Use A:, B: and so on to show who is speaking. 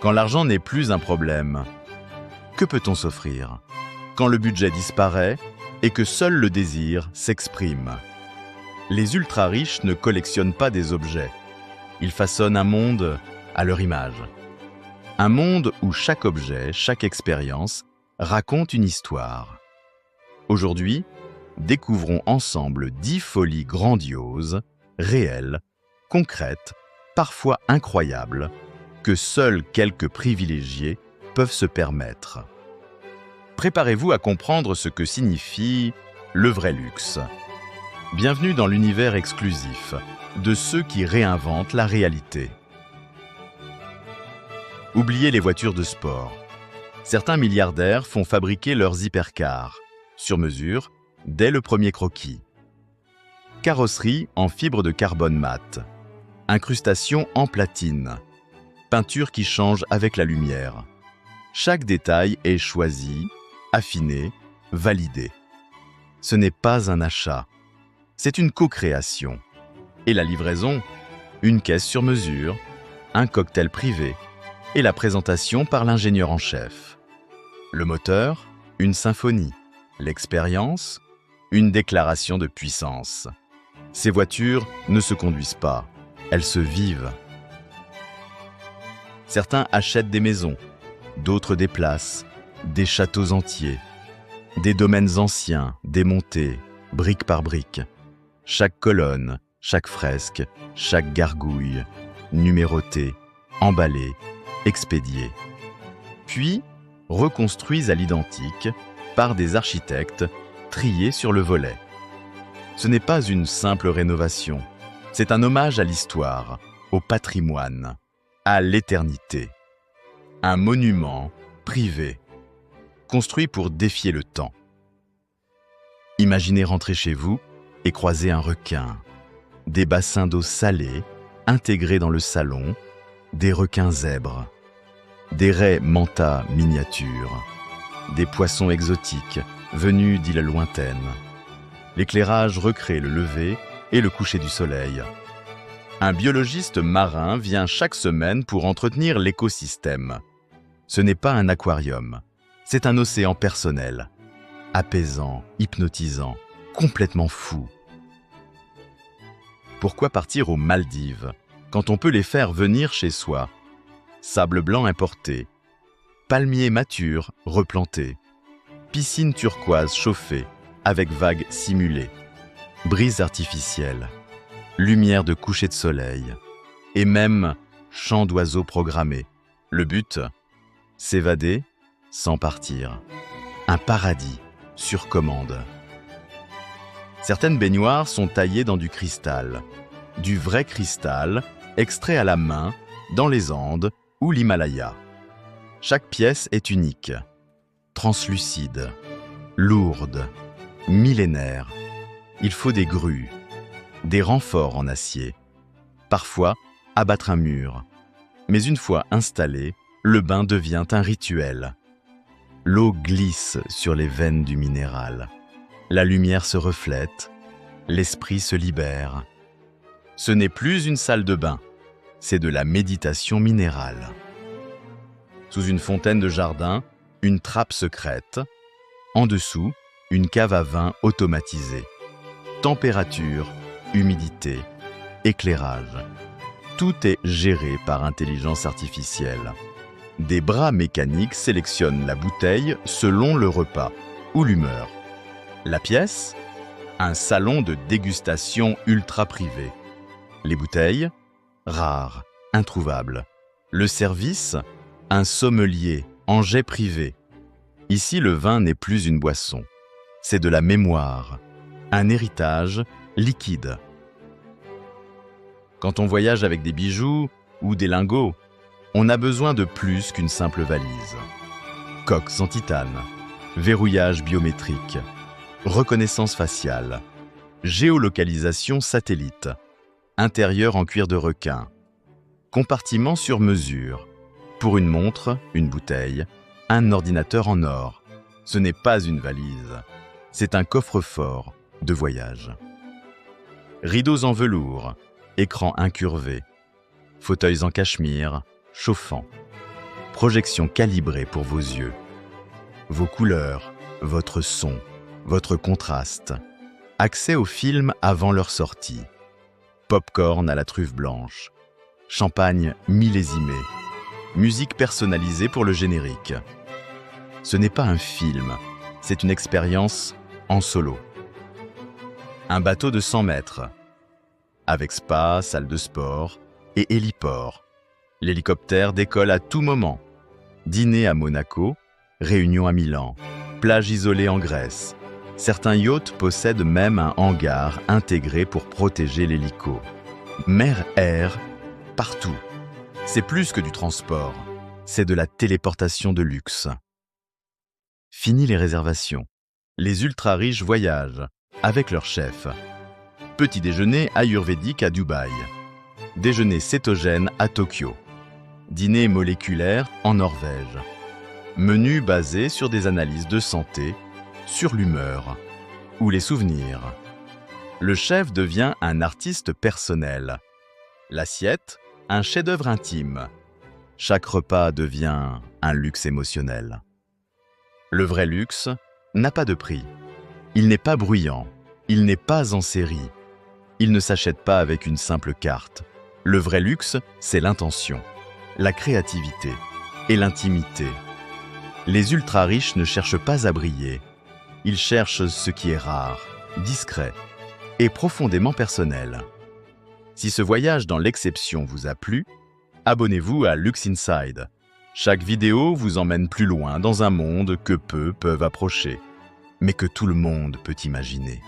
A: Quand l'argent n'est plus un problème, que peut-on s'offrir? Quand le budget disparaît et que seul le désir s'exprime. Les ultra-riches ne collectionnent pas des objets. Ils façonnent un monde à leur image. Un monde où chaque objet, chaque expérience raconte une histoire. Aujourd'hui, découvrons ensemble 10 folies grandioses, réelles, concrètes, parfois incroyables, que seuls quelques privilégiés peuvent se permettre. Préparez-vous à comprendre ce que signifie le vrai luxe. Bienvenue dans l'univers exclusif de ceux qui réinventent la réalité. Oubliez les voitures de sport. Certains milliardaires font fabriquer leurs hypercars, sur mesure, dès le premier croquis. Carrosserie en fibre de carbone mat. Incrustation en platine. Peinture qui change avec la lumière. Chaque détail est choisi, affiné, validé. Ce n'est pas un achat, c'est une co-création. Et la livraison, une caisse sur mesure, un cocktail privé et la présentation par l'ingénieur en chef. Le moteur, une symphonie. L'expérience, une déclaration de puissance. Ces voitures ne se conduisent pas, elles se vivent. Certains achètent des maisons, d'autres des places, des châteaux entiers, des domaines anciens, démontés, brique par brique. Chaque colonne, chaque fresque, chaque gargouille, numérotée, emballée, expédiée. Puis, reconstruits à l'identique par des architectes triés sur le volet. Ce n'est pas une simple rénovation, c'est un hommage à l'histoire, au patrimoine, à l'éternité. Un monument privé, construit pour défier le temps. Imaginez rentrer chez vous et croiser un requin, des bassins d'eau salée intégrés dans le salon, des requins zèbres, des raies manta miniatures, des poissons exotiques venus d'îles lointaines. L'éclairage recrée le lever et le coucher du soleil. Un biologiste marin vient chaque semaine pour entretenir l'écosystème. Ce n'est pas un aquarium, c'est un océan personnel, apaisant, hypnotisant, complètement fou. Pourquoi partir aux Maldives quand on peut les faire venir chez soi? Sable blanc importé, palmiers matures replantés, piscine turquoise chauffée avec vagues simulées, brise artificielle, lumière de coucher de soleil et même chant d'oiseaux programmés. Le but, s'évader sans partir. Un paradis sur commande. Certaines baignoires sont taillées dans du cristal, du vrai cristal extrait à la main dans les Andes ou l'Himalaya. Chaque pièce est unique, translucide, lourde, millénaire. Il faut des grues, des renforts en acier, parfois abattre un mur. Mais une fois installé, le bain devient un rituel. L'eau glisse sur les veines du minéral. La lumière se reflète, l'esprit se libère. Ce n'est plus une salle de bain, c'est de la méditation minérale. Sous une fontaine de jardin, une trappe secrète. En dessous, une cave à vin automatisée. Température, humidité, éclairage. Tout est géré par intelligence artificielle. Des bras mécaniques sélectionnent la bouteille selon le repas ou l'humeur. La pièce, un salon de dégustation ultra privé. Les bouteilles, rares, introuvables. Le service, un sommelier en jet privé. Ici, le vin n'est plus une boisson. C'est de la mémoire, un héritage liquide. Quand on voyage avec des bijoux ou des lingots, on a besoin de plus qu'une simple valise. Coques en titane, verrouillage biométrique, reconnaissance faciale, géolocalisation satellite, intérieur en cuir de requin, compartiment sur mesure, pour une montre, une bouteille, un ordinateur en or. Ce n'est pas une valise, c'est un coffre-fort de voyage. Rideaux en velours, écran incurvé, fauteuils en cachemire, chauffants. projection calibrée pour vos yeux. Vos couleurs, votre son, votre contraste. Accès aux films avant leur sortie. Popcorn à la truffe blanche. Champagne millésimé. Musique personnalisée pour le générique. Ce n'est pas un film, c'est une expérience en solo. Un bateau de 100 mètres, avec spa, salle de sport et héliport. L'hélicoptère décolle à tout moment. Dîner à Monaco, réunion à Milan, plage isolée en Grèce. Certains yachts possèdent même un hangar intégré pour protéger l'hélico. Mer-air, partout. C'est plus que du transport, c'est de la téléportation de luxe. Fini les réservations. Les ultra-riches voyagent, avec leur chef. Petit déjeuner ayurvédique à Dubaï. Déjeuner cétogène à Tokyo. Dîner moléculaire en Norvège. Menu basé sur des analyses de santé, sur l'humeur ou les souvenirs. Le chef devient un artiste personnel. L'assiette, un chef-d'œuvre intime. Chaque repas devient un luxe émotionnel. Le vrai luxe n'a pas de prix. Il n'est pas bruyant. Il n'est pas en série. Il ne s'achète pas avec une simple carte. Le vrai luxe, c'est l'intention, la créativité et l'intimité. Les ultra-riches ne cherchent pas à briller. Ils cherchent ce qui est rare, discret et profondément personnel. Si ce voyage dans l'exception vous a plu, abonnez-vous à Luxe Inside. Chaque vidéo vous emmène plus loin dans un monde que peu peuvent approcher, mais que tout le monde peut imaginer.